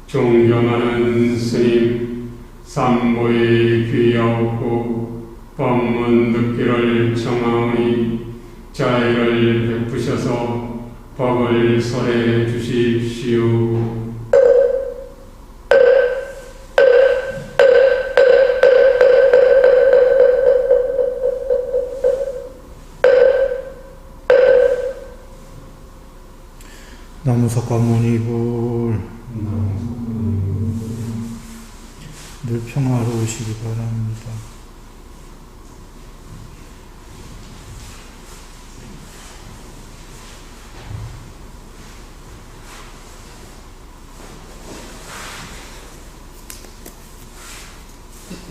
존경하는 스님, 삼보에 귀하옵고 법문 듣기를 청하오니 자애를 베푸셔서 법을 설해 주십시오. 나무석가모니불 늘 평화로우시기 바랍니다.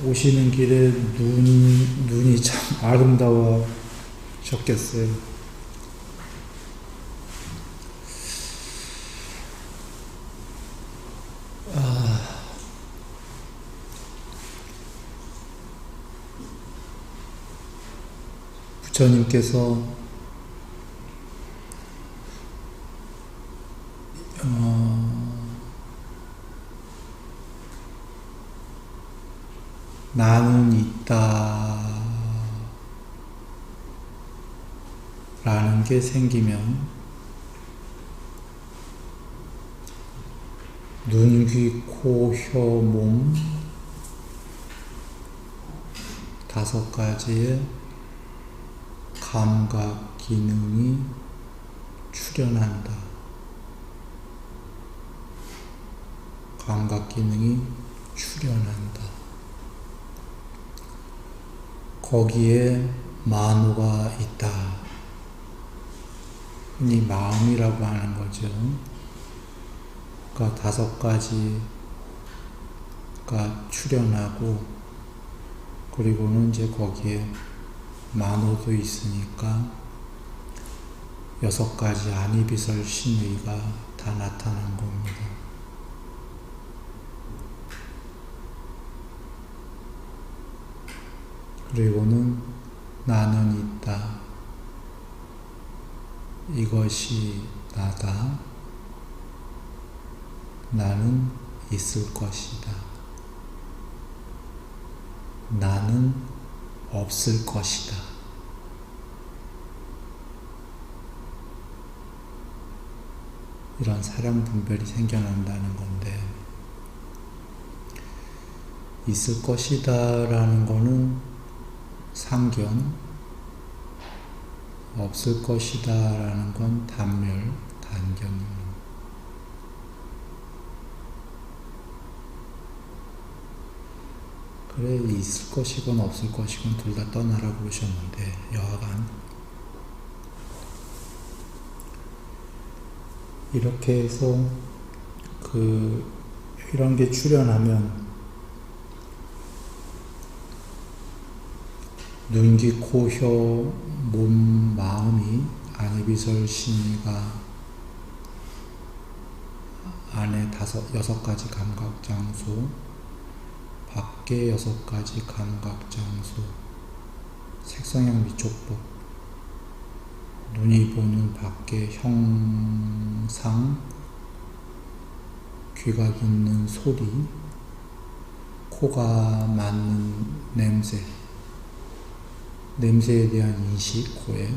오시는 길에 눈이 참 아름다워졌겠어요. 부처님께서 나는 있다 라는 게 생기면 눈, 귀, 코, 혀, 몸 5가지의 감각 기능이 출현한다. 감각 기능이 출현한다. 거기에 만호가 있다. 흔히 마음이라고 하는 거죠. 그러니까 5가지가 출현하고 그리고는 이제 거기에 만호도 있으니까 6가지 안이비설 신의가 다 나타난 겁니다. 그리고는 나는 있다. 이것이 나다. 나는 있을 것이다. 나는 없을 것이다. 이런 사량 분별이 생겨난다는 건데, 있을 것이다 라는 거는 상견, 없을 것이다 라는 건 단멸, 단견입니다. 그래, 있을 것이건 없을 것이건 둘 다 떠나라고 그러셨는데, 여하간 이렇게 해서 이런 게 출현하면 눈, 귀, 코, 혀, 몸, 마음이 안이비설 신의가 안에 6가지 감각 장소, 밖에 6가지 감각 장소, 색성향 미촉법, 눈이 보는 밖의 형상, 귀가 듣는 소리, 코가 맡는 냄새, 냄새에 대한 인식, 코에,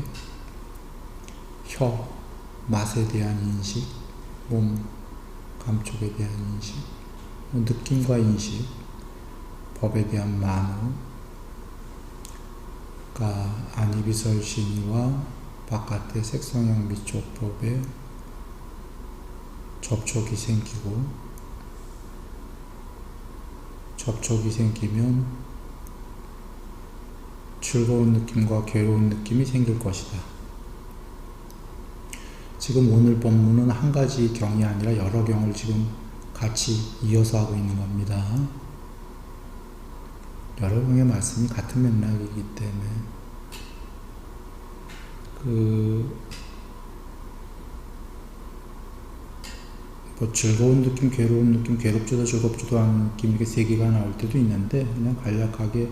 혀, 맛에 대한 인식, 몸, 감촉에 대한 인식, 느낌과 인식, 법에 대한 만호가 안이비설 신의와 바깥의 색성향 미촉법에 접촉이 생기고, 접촉이 생기면 즐거운 느낌과 괴로운 느낌이 생길 것이다. 지금 오늘 법문은 한 가지 경이 아니라 여러 경을 지금 같이 이어서 하고 있는 겁니다. 여러 경의 말씀이 같은 맥락이기 때문에 즐거운 느낌, 괴로운 느낌, 괴롭지도 즐겁지도 않은 느낌, 이게 3개가 나올 때도 있는데, 그냥 간략하게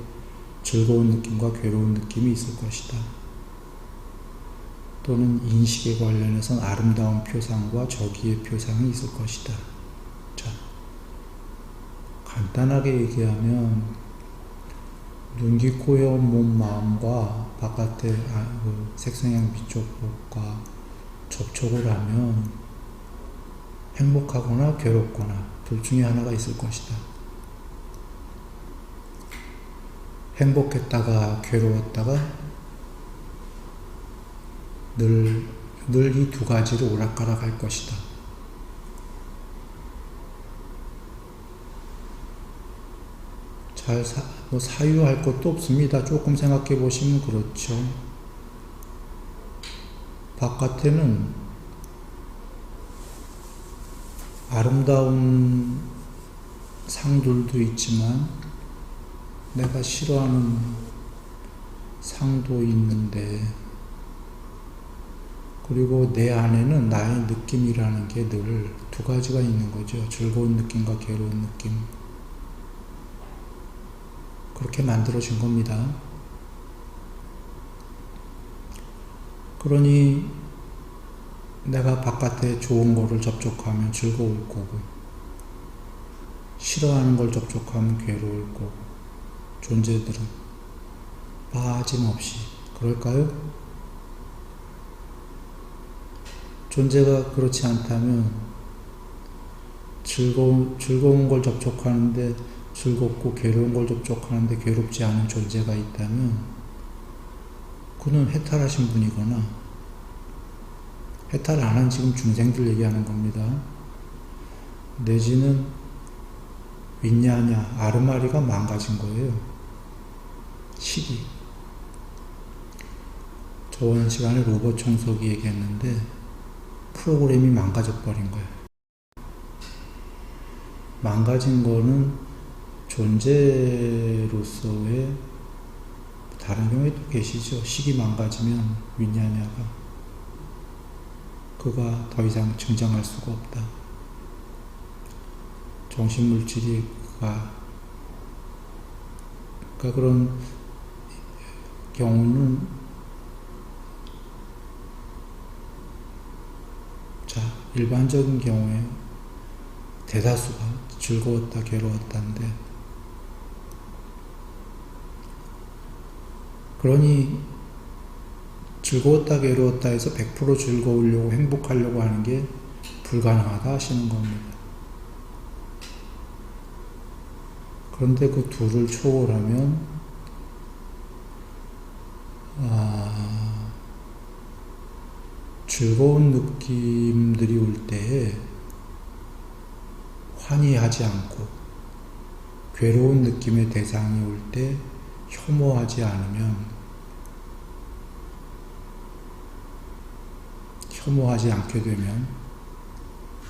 즐거운 느낌과 괴로운 느낌이 있을 것이다. 또는 인식에 관련해서는 아름다운 표상과 저기의 표상이 있을 것이다. 자, 간단하게 얘기하면 눈, 귀, 코, 혀, 몸, 마음과 바깥의 색성향 비촉법과 접촉을 하면 행복하거나 괴롭거나 둘 중에 하나가 있을 것이다. 행복했다가 괴로웠다가 늘 이 두 가지로 오락가락 할 것이다. 사유할 것도 없습니다. 조금 생각해 보시면 그렇죠. 바깥에는 아름다운 상들도 있지만 내가 싫어하는 상도 있는데, 그리고 내 안에는 나의 느낌이라는 게 늘 두 가지가 있는 거죠. 즐거운 느낌과 괴로운 느낌. 그렇게 만들어진 겁니다. 그러니 내가 바깥에 좋은 거를 접촉하면 즐거울 거고, 싫어하는 걸 접촉하면 괴로울 거고, 존재들은 빠짐없이 그럴까요? 존재가 그렇지 않다면 즐거운 걸 접촉하는데 즐겁고 괴로운 걸 접촉하는데 괴롭지 않은 존재가 있다면 그는 해탈하신 분이거나, 해탈 안 한 지금 중생들 얘기하는 겁니다. 내지는 윈냐냐, 아르마리가 망가진 거예요. 시기. 저번 시간에 로봇 청소기 얘기했는데 프로그램이 망가져 버린 거예요. 망가진 거는 존재로서의, 다른 경우에 또 계시죠. 식이 망가지면 윈냐냐가 그가 더 이상 증정할 수가 없다. 정신물질이 그러니까 그런 경우는, 자, 일반적인 경우에 대다수가 즐거웠다 괴로웠다인데, 그러니 즐거웠다 괴로웠다 해서 100% 즐거우려고 행복하려고 하는 게 불가능하다 하시는 겁니다. 그런데 그 둘을 초월하면 즐거운 느낌들이 올 때에 환희하지 않고, 괴로운 느낌의 대상이 올 때 혐오하지 않으면, 혐오하지 않게 되면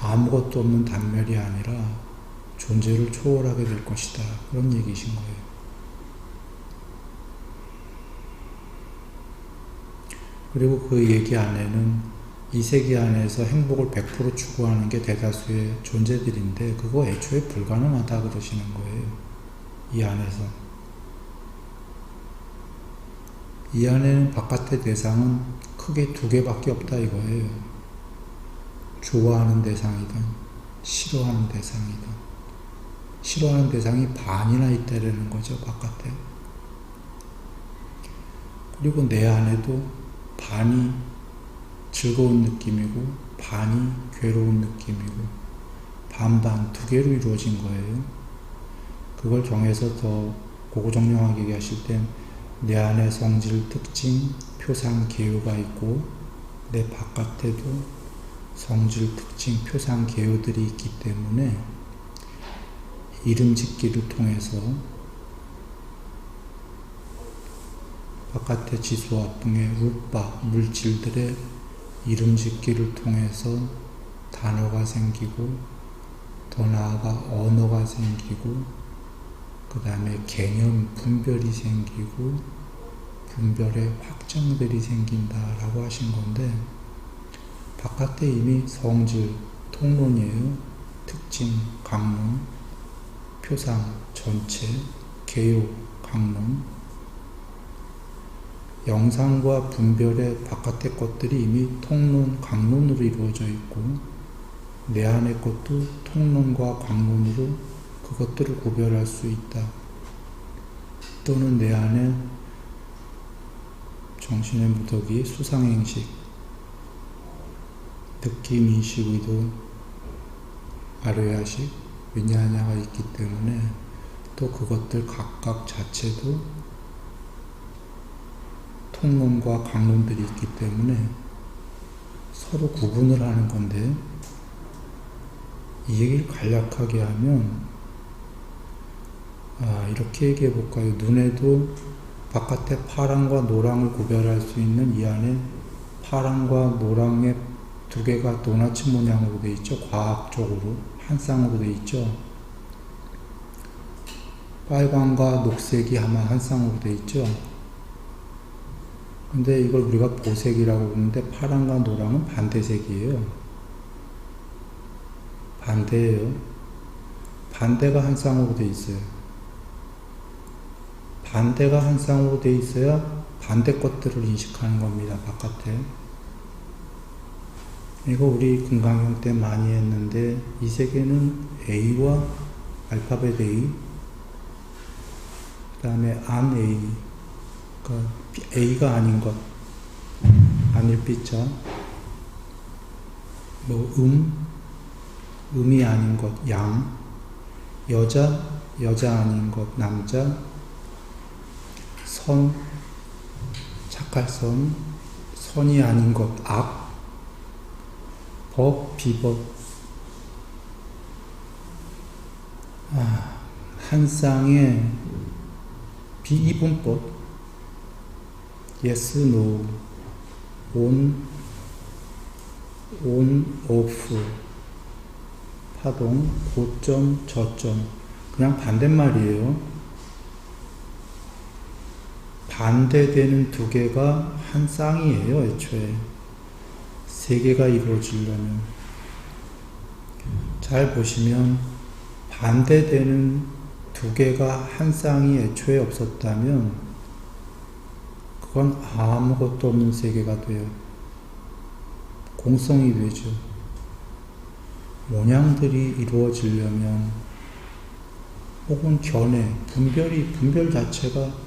아무것도 없는 단멸이 아니라 존재를 초월하게 될 것이다. 그런 얘기이신 거예요. 그리고 그 얘기 안에는 이 세계 안에서 행복을 100% 추구하는 게 대다수의 존재들인데 그거 애초에 불가능하다 그러시는 거예요. 이 안에서. 이 안에는 바깥의 대상은 크게 두 개밖에 없다 이거예요. 좋아하는 대상이든 싫어하는 대상이든. 싫어하는 대상이 반이나 있다라는 거죠, 바깥에. 그리고 내 안에도 반이 즐거운 느낌이고 반이 괴로운 느낌이고 반반 두 개로 이루어진 거예요. 그걸 정해서 더 고고정령하게 얘기하실 땐 내 안에 성질, 특징, 표상, 개요가 있고 내 바깥에도 성질, 특징, 표상, 개요들이 있기 때문에 이름 짓기를 통해서 바깥의 지수와 풍의 루파, 물질들의 이름 짓기를 통해서 단어가 생기고 더 나아가 언어가 생기고 그 다음에 개념, 분별이 생기고 분별의 확정들이 생긴다라고 하신 건데 바깥에 이미 성질, 통론이에요. 특징, 강론, 표상, 전체, 개요, 강론 영상과 분별의 바깥의 것들이 이미 통론, 강론으로 이루어져 있고 내 안의 것도 통론과 강론으로 그것들을 구별할 수 있다. 또는 내 안에 정신의 무더기, 수상행식, 느낌, 인식, 의도, 아뢰야식, 위냐냐가 있기 때문에 또 그것들 각각 자체도 통론과 강론들이 있기 때문에 서로 구분을 하는 건데 이 얘기를 간략하게 하면 이렇게 얘기해 볼까요? 눈에도 바깥에 파랑과 노랑을 구별할 수 있는 이 안에 파랑과 노랑의 두 개가 도너츠 모양으로 되어 있죠. 과학적으로 한 쌍으로 되어 있죠. 빨강과 녹색이 아마 한 쌍으로 되어 있죠. 근데 이걸 우리가 보색이라고 부르는데 파랑과 노랑은 반대색이에요. 반대예요. 반대가 한 쌍으로 되어 있어요. 반대가 한 쌍으로 되어 있어야 반대 것들을 인식하는 겁니다. 바깥에. 이거 우리 금강경 때 많이 했는데 이 세계는 A와 알파벳 A, 그 다음에 안 A, 그러니까 A가 아닌 것, 아닐 B자, 음이 아닌 것, 양, 여자 아닌 것, 남자, 선, 착할 선, 선이 아닌 것, 악, 법, 비법. 한 쌍의 비이분법, yes, no, on, off, 파동, 고점, 저점. 그냥 반대말이에요. 반대되는 두 개가 한 쌍이에요, 애초에. 세 개가 이루어지려면. 잘 보시면 반대되는 두 개가 한 쌍이 애초에 없었다면 그건 아무것도 없는 세 개가 돼요. 공성이 되죠. 모양들이 이루어지려면 혹은 견해, 분별 자체가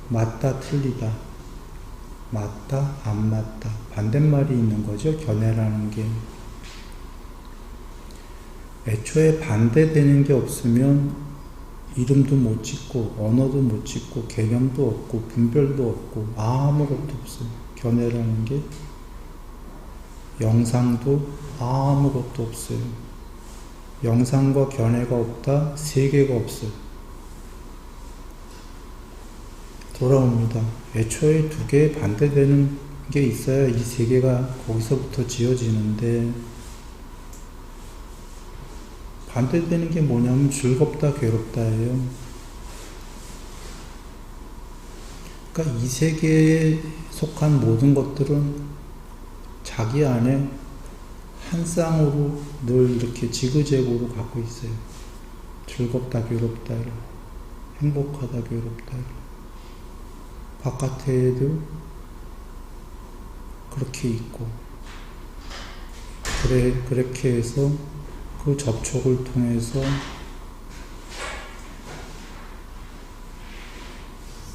맞다, 틀리다, 맞다, 안 맞다, 반대말이 있는 거죠. 견해라는 게. 애초에 반대되는 게 없으면 이름도 못 짓고 언어도 못 짓고 개념도 없고 분별도 없고 아무것도 없어요. 견해라는 게. 영상도 아무것도 없어요. 영상과 견해가 없다, 세계가 없어요. 돌아옵니다. 애초에 두 개 반대되는 게 있어야 이 세계가 거기서부터 지어지는데 반대되는 게 뭐냐면 즐겁다, 괴롭다예요. 그러니까 이 세계에 속한 모든 것들은 자기 안에 한 쌍으로 늘 이렇게 지그재그로 갖고 있어요. 즐겁다, 괴롭다, 행복하다, 괴롭다. 바깥에도 그렇게 있고, 그렇게 해서 그 접촉을 통해서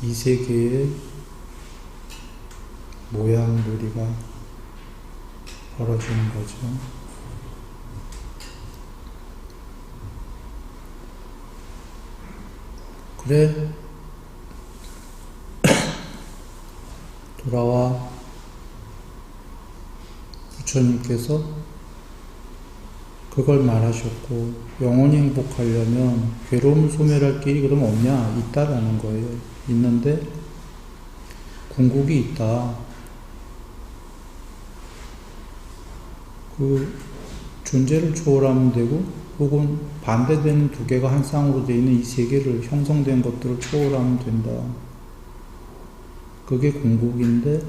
이 세계의 모양놀이가 벌어지는 거죠. 그래, 돌아와 부처님께서 그걸 말하셨고, 영원히 행복하려면 괴로움 소멸할 길이 그럼 없냐? 있다라는 거예요. 있는데 궁극이 있다. 그 존재를 초월하면 되고, 혹은 반대되는 두 개가 한 쌍으로 되어 있는 이 세계를 형성된 것들을 초월하면 된다. 그게 궁극인데,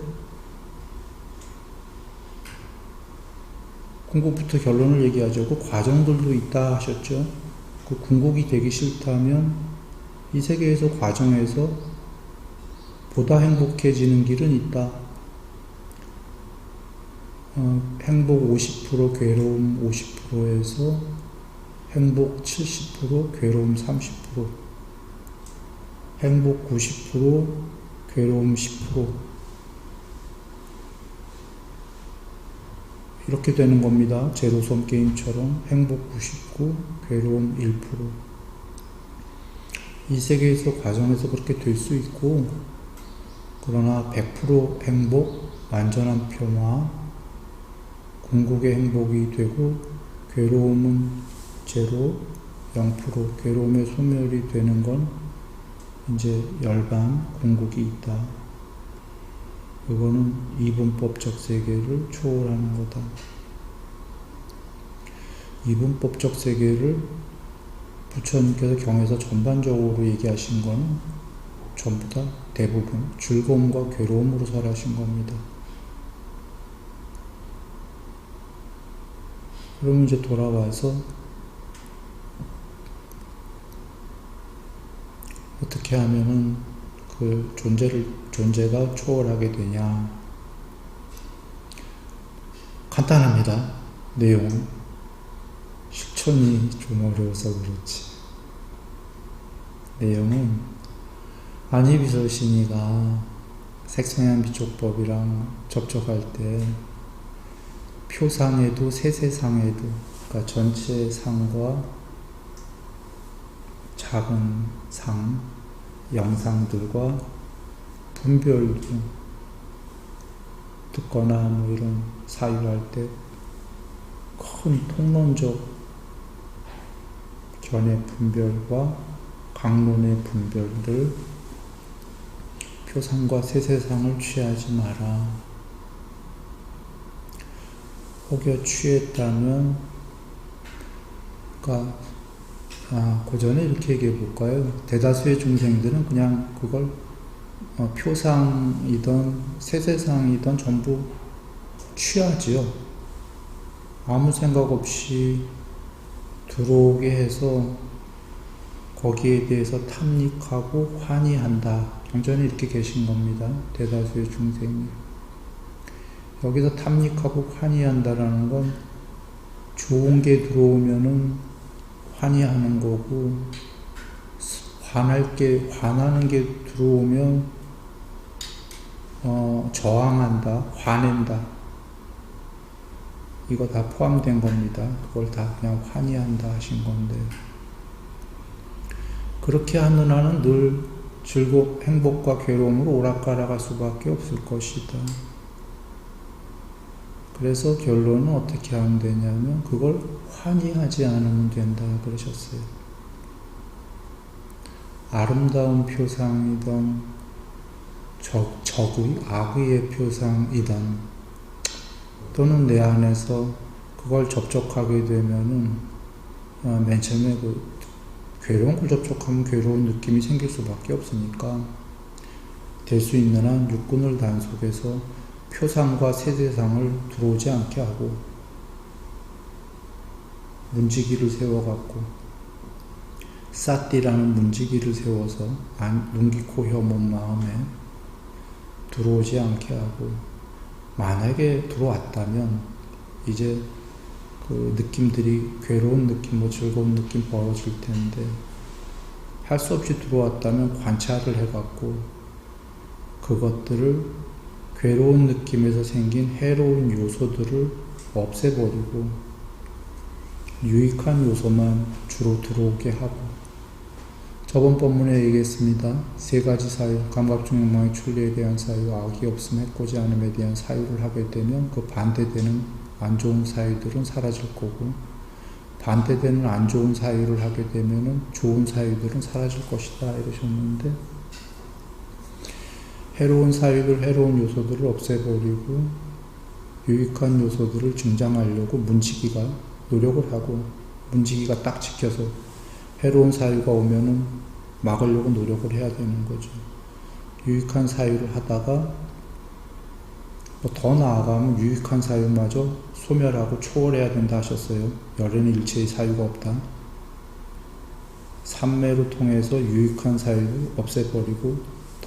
궁극부터 결론을 얘기하죠. 그 과정들도 있다 하셨죠. 그 궁극이 되기 싫다면 이 세계에서 과정에서 보다 행복해지는 길은 있다. 행복 50%, 괴로움 50%에서 행복 70%, 괴로움 30%, 행복 90%, 괴로움 10%. 이렇게 되는 겁니다. 제로섬 게임처럼 행복 99, 괴로움 1%. 이 세계에서 과정에서 그렇게 될 수 있고, 그러나 100% 행복, 완전한 평화, 궁극의 행복이 되고, 괴로움은 제로, 0%, 괴로움의 소멸이 되는 건 이제 열반, 궁극이 있다. 이거는 이분법적 세계를 초월하는 거다. 이분법적 세계를 부처님께서 경에서 전반적으로 얘기하신 건 전부 다 대부분 즐거움과 괴로움으로 설하신 겁니다. 그러면 이제 돌아와서 어떻게 하면은 그 존재가 초월하게 되냐. 간단합니다. 내용은. 실천이 좀 어려워서 그렇지. 내용은 안희비설신이가 색성향비촉법이랑 접촉할 때 표상에도 세세상에도, 그러니까 전체 상과 작은 상, 영상들과 분별도 듣거나 뭐 이런 사유할 때 큰 통론적 견해 분별과 강론의 분별을 표상과 세세상을 취하지 마라. 혹여 취했다면, 그러니까 그 전에 이렇게 얘기해 볼까요? 대다수의 중생들은 그냥 그걸 표상이든 세세상이든 전부 취하지요. 아무 생각 없이 들어오게 해서 거기에 대해서 탐닉하고 환희한다. 완전히 이렇게 계신 겁니다. 대다수의 중생이. 여기서 탐닉하고 환희한다라는 건 좋은 게 들어오면은 환희하는 거고, 화나는 게 들어오면 저항한다, 화낸다. 이거 다 포함된 겁니다. 그걸 다 그냥 환희한다 하신 건데, 그렇게 하는 한은 늘 행복과 괴로움으로 오락가락할 수밖에 없을 것이다. 그래서 결론은 어떻게 하면 되냐면 그걸 환희하지 않으면 된다 그러셨어요. 아름다운 표상이든 악의의 표상이든 또는 내 안에서 그걸 접촉하게 되면은 맨 처음에 괴로운 걸 접촉하면 괴로운 느낌이 생길 수밖에 없으니까 될 수 있는 한 육군을 단속해서 표상과 세세상을 들어오지 않게 하고 문지기를 세워갖고 사띠라는 문지기를 세워서 눈, 귀, 코, 혀, 몸, 마음에 들어오지 않게 하고, 만약에 들어왔다면 이제 그 느낌들이 괴로운 느낌, 뭐 즐거운 느낌 벌어질 텐데, 할 수 없이 들어왔다면 관찰을 해갖고 그것들을 괴로운 느낌에서 생긴 해로운 요소들을 없애버리고 유익한 요소만 주로 들어오게 하고, 저번 본문에 얘기했습니다. 세 가지 사유, 감각중용망의 출리에 대한 사유, 악이 없음, 해코지 않음에 대한 사유를 하게 되면 그 반대되는 안 좋은 사유들은 사라질 거고, 반대되는 안 좋은 사유를 하게 되면은 좋은 사유들은 사라질 것이다 이러셨는데, 해로운 사유들, 해로운 요소들을 없애버리고 유익한 요소들을 증장하려고 문지기가 노력을 하고, 문지기가 딱 지켜서 해로운 사유가 오면은 막으려고 노력을 해야 되는 거죠. 유익한 사유를 하다가 더 나아가면 유익한 사유마저 소멸하고 초월해야 된다 하셨어요. 열에는 일체의 사유가 없다. 삼매로 통해서 유익한 사유를 없애버리고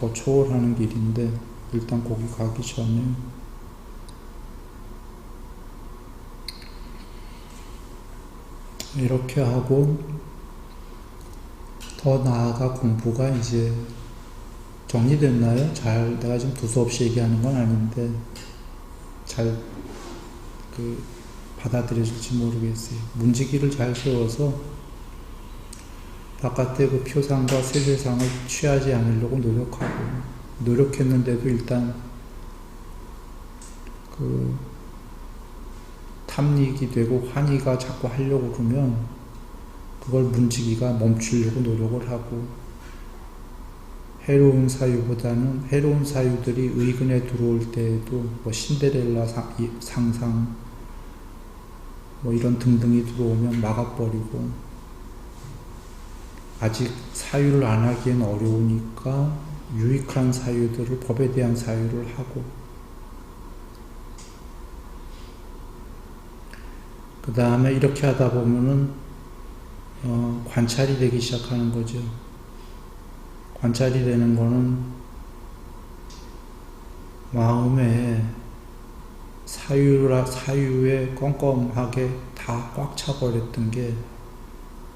더 초월하는 길인데 일단 거기 가기 전에 이렇게 하고 더 나아가 공부가 이제 정리됐나요? 잘 내가 지금 두서없이 얘기하는 건 아닌데 잘 받아들여질지 모르겠어요. 문지기를 잘 세워서 바깥의 그 표상과 세세상을 취하지 않으려고 노력했는데도 일단 탐닉이 되고 환희가 자꾸 하려고 그러면 그걸 문지기가 멈추려고 노력을 하고, 해로운 사유보다는 해로운 사유들이 의근에 들어올 때에도 신데렐라 상상 이런 등등이 들어오면 막아버리고, 아직 사유를 안 하기엔 어려우니까 유익한 사유들을, 법에 대한 사유를 하고, 그 다음에 이렇게 하다 보면은 관찰이 되기 시작하는 거죠. 관찰이 되는 거는 마음에 사유에 껌껌하게 다 꽉 차버렸던 게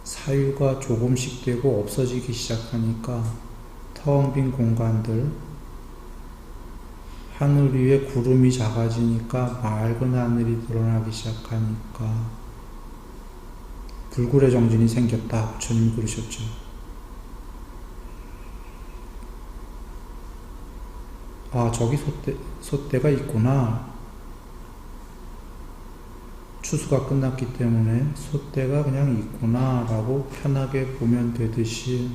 사유가 조금씩 되고 없어지기 시작하니까 텅 빈 공간들, 하늘 위에 구름이 작아지니까 맑은 하늘이 드러나기 시작하니까 불굴의 정진이 생겼다. 부처님이 그러셨죠. 아, 저기 솥대가 있구나. 추수가 끝났기 때문에 솥대가 그냥 있구나 라고 편하게 보면 되듯이,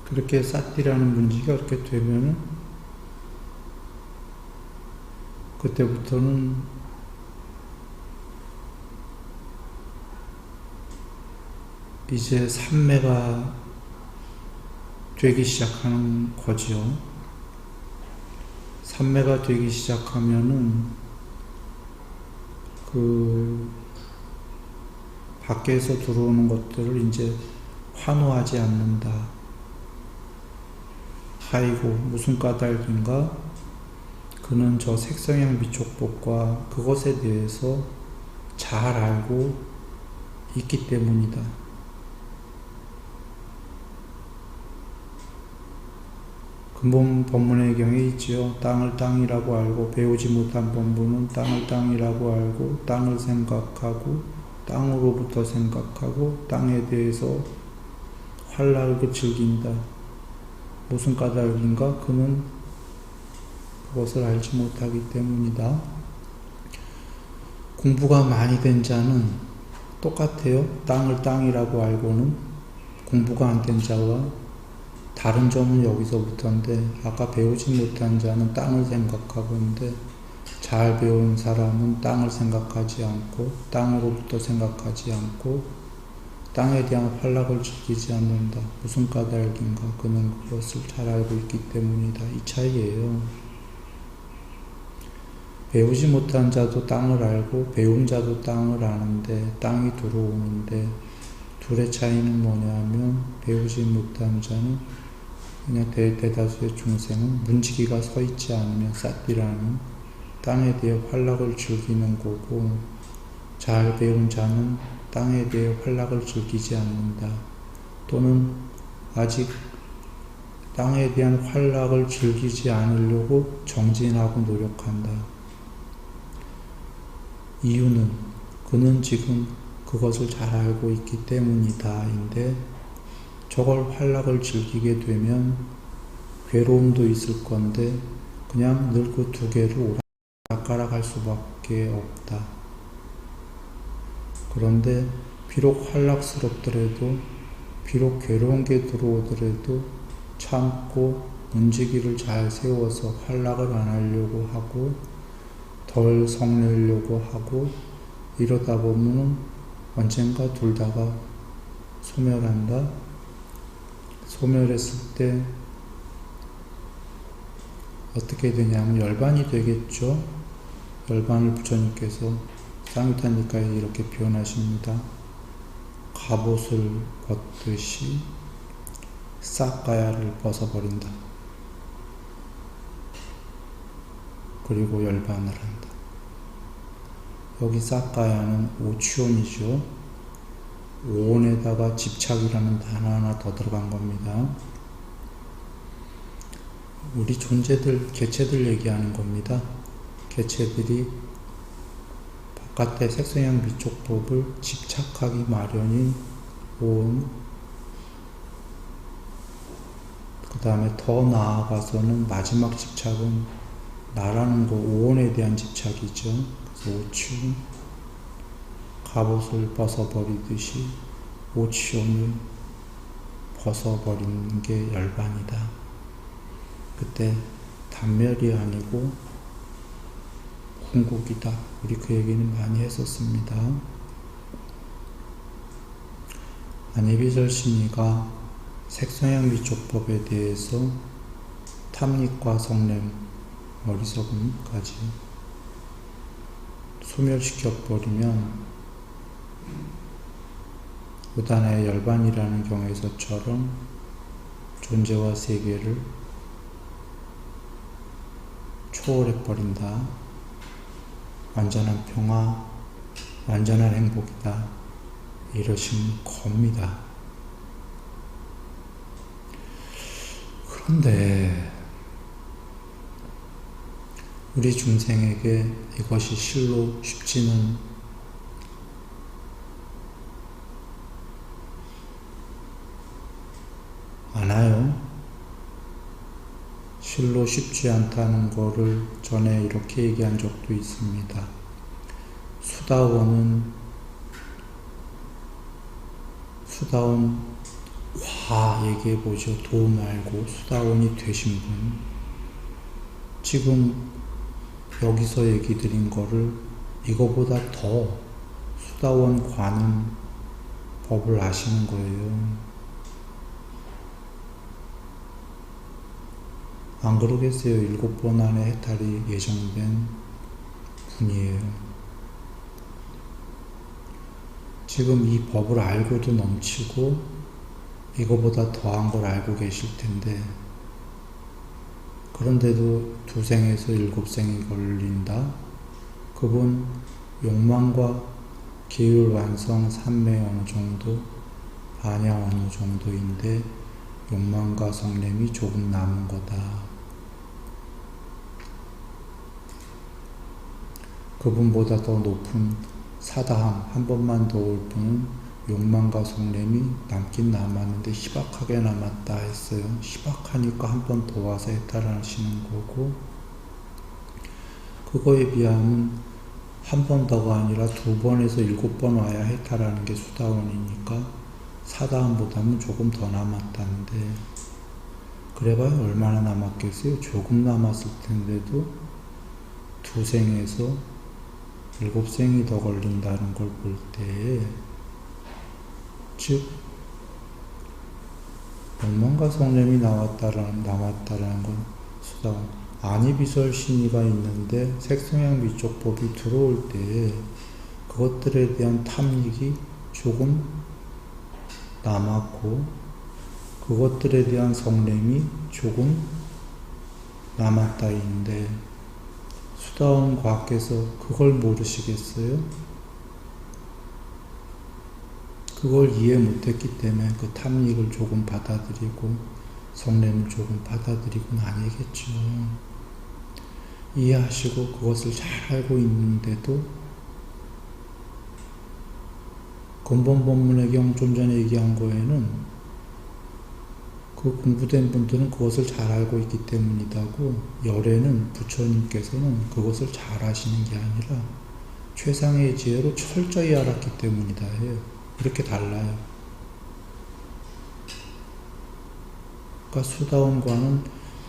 그렇게 사띠라는 문지가 그렇게 되면은 그때부터는 이제 삼매가 되기 시작하는 거죠. 삼매가 되기 시작하면은 밖에서 들어오는 것들을 이제 환호하지 않는다. 아이고 무슨 까닭인가? 그는 저 색성향 미촉법과 그것에 대해서 잘 알고 있기 때문이다. 근본 법문의 경에 있지요. 땅을 땅이라고 알고 배우지 못한 본부는 땅을 땅이라고 알고 땅을 생각하고 땅으로부터 생각하고 땅에 대해서 활락을 즐긴다. 무슨 까닭인가? 그는 그것을 알지 못하기 때문이다. 공부가 많이 된 자는 똑같아요. 땅을 땅이라고 알고는 공부가 안 된 자와 다른 점은 여기서부터인데, 아까 배우지 못한 자는 땅을 생각하고 있는데 잘 배운 사람은 땅을 생각하지 않고 땅으로부터 생각하지 않고 땅에 대한 활락을 즐기지 않는다. 무슨 까닭인가? 그는 그것을 잘 알고 있기 때문이다. 이 차이예요. 배우지 못한 자도 땅을 알고 배운 자도 땅을 아는데 땅이 들어오는데, 둘의 차이는 뭐냐면 배우지 못한 자는 그냥 대다수의 중생은 문지기가 서 있지 않으면 사띠라는 땅에 대해 활락을 즐기는 거고, 잘 배운 자는 땅에 대해 활락을 즐기지 않는다. 또는 아직 땅에 대한 활락을 즐기지 않으려고 정진하고 노력한다. 이유는 그는 지금 그것을 잘 알고 있기 때문이다. 인데 저걸 활락을 즐기게 되면 괴로움도 있을 건데 그냥 늘 그 두 개를 오락가락 할 수밖에 없다. 그런데 비록 활락스럽더라도, 비록 괴로운 게 들어오더라도 참고 문지기를 잘 세워서 활락을 안 하려고 하고 덜 성내려고 하고 이러다 보면 언젠가 둘 다가 소멸한다. 소멸했을 때 어떻게 되냐면 열반이 되겠죠. 열반을 부처님께서 쌍유탄니까에 이렇게 표현하십니다. 갑옷을 벗듯이 싹가야를 벗어버린다. 그리고 열반을 한다. 여기 싹가야는 오치온이죠. 오온에다가 집착이라는 단어 하나 더 들어간 겁니다. 우리 존재들, 개체들 얘기하는 겁니다. 개체들이 바깥의 색성향 미촉법을 집착하기 마련인 오온, 그 다음에 더 나아가서는 마지막 집착은 나라는 거, 오온에 대한 집착이죠. 그래서 오치온, 갑옷을 벗어버리듯이 오치온을 벗어버리는 게 열반이다. 그때 단멸이 아니고 궁극이다. 우리 그 얘기는 많이 했었습니다. 안예비설신이가 색성향 미촉법에 대해서 탐닉과 성냄, 어리석음까지 소멸시켜버리면 우단의 열반이라는 경에서처럼 존재와 세계를 초월해버린다. 완전한 평화, 완전한 행복이다. 이러신 겁니다. 그런데 우리 중생에게 이것이 실로 쉽지는 않아요. 실로 쉽지 않다는 거를 전에 이렇게 얘기한 적도 있습니다. 수다원 화 얘기해보죠. 도 말고 수다원이 되신 분, 지금 여기서 얘기 드린 거를 이거보다 더 수다원 과는 법을 아시는 거예요. 안 그러겠어요? 7번 안에 해탈이 예정된 분이에요. 지금 이 법을 알고도 넘치고 이거보다 더한 걸 알고 계실 텐데, 그런데도 2생에서 7생이 걸린다? 그분 욕망과 기율 완성 삼매 어느 정도, 반야 어느 정도인데 욕망과 성냄이 조금 남은 거다. 그분보다 더 높은 사다함 한 번만 더 올 뿐은 욕망과 성냄이 남긴 남았는데 희박하게 남았다 했어요. 희박하니까 한 번 더 와서 해탈하시는 거고, 그거에 비하면 한 번 더가 아니라 2번에서 7번 와야 해탈하는 게 수다원이니까 사다함보다는 조금 더 남았다는데, 그래봐야 얼마나 남았겠어요? 조금 남았을 텐데도 2생에서 7생이 더 걸린다는 걸 볼 때, 즉 욕망과 성냄이 남았다라는 건 수다원, 안이비설신이가 있는데 색성향 미촉법이 들어올 때 그것들에 대한 탐닉이 조금 남았고, 그것들에 대한 성냄이 조금 남았다인데, 수다원 과께서 그걸 모르시겠어요? 그걸 이해 못했기 때문에 그 탐닉을 조금 받아들이고 성냄을 조금 받아들이고는 아니겠죠. 이해하시고 그것을 잘 알고 있는데도 근본 법문의 경 좀 전에 얘기한 거에는 그 공부된 분들은 그것을 잘 알고 있기 때문이다고, 열에는 부처님께서는 그것을 잘 아시는 게 아니라 최상의 지혜로 철저히 알았기 때문이다 해요. 이렇게 달라요. 그러니까 수다원과는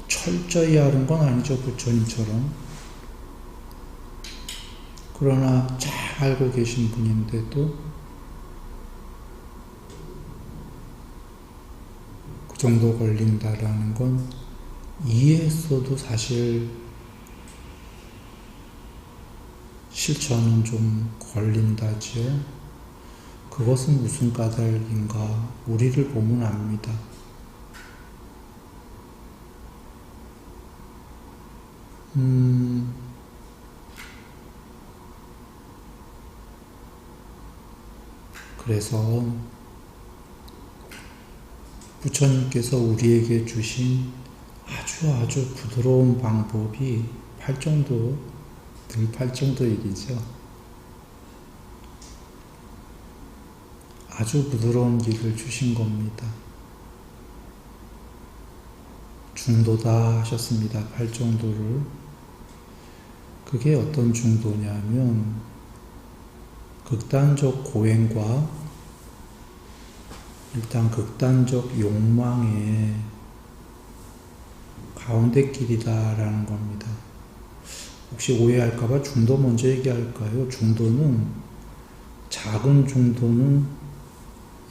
철저히 아는 건 아니죠, 부처님처럼. 그러나 잘 알고 계신 분인데도 그 정도 걸린다라는 건 이해했어도 사실 실천은 좀 걸린다지요. 그것은 무슨 까닭인가? 우리를 보면 압니다. 그래서 부처님께서 우리에게 주신 아주 부드러운 방법이 팔정도, 늘 팔정도일이죠. 아주 부드러운 길을 주신 겁니다. 중도다 하셨습니다. 팔정도를. 그게 어떤 중도냐면 극단적 고행과 일단 극단적 욕망의 가운데 길이다라는 겁니다. 혹시 오해할까봐 중도 먼저 얘기할까요? 중도는, 작은 중도는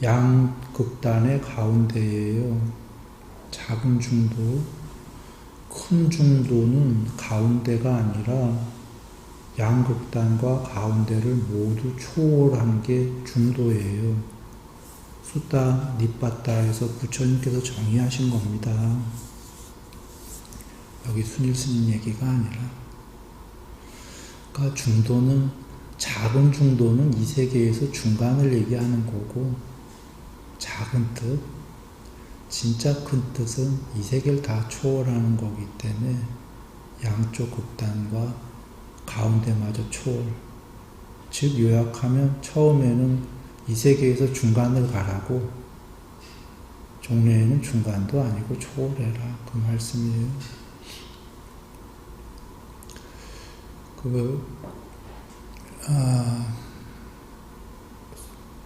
양극단의 가운데예요. 작은 중도, 큰 중도는 가운데가 아니라 양극단과 가운데를 모두 초월한 게 중도예요. 수타 니빠따에서 부처님께서 정의하신 겁니다. 여기 순일 스님 얘기가 아니라. 그러니까 중도는, 작은 중도는 이 세계에서 중간을 얘기하는 거고, 작은 뜻, 진짜 큰 뜻은 이 세계를 다 초월하는 거기 때문에 양쪽 극단과 가운데마저 초월. 즉 요약하면 처음에는 이 세계에서 중간을 가라고, 종래에는 중간도 아니고 초월해라, 그 말씀이에요.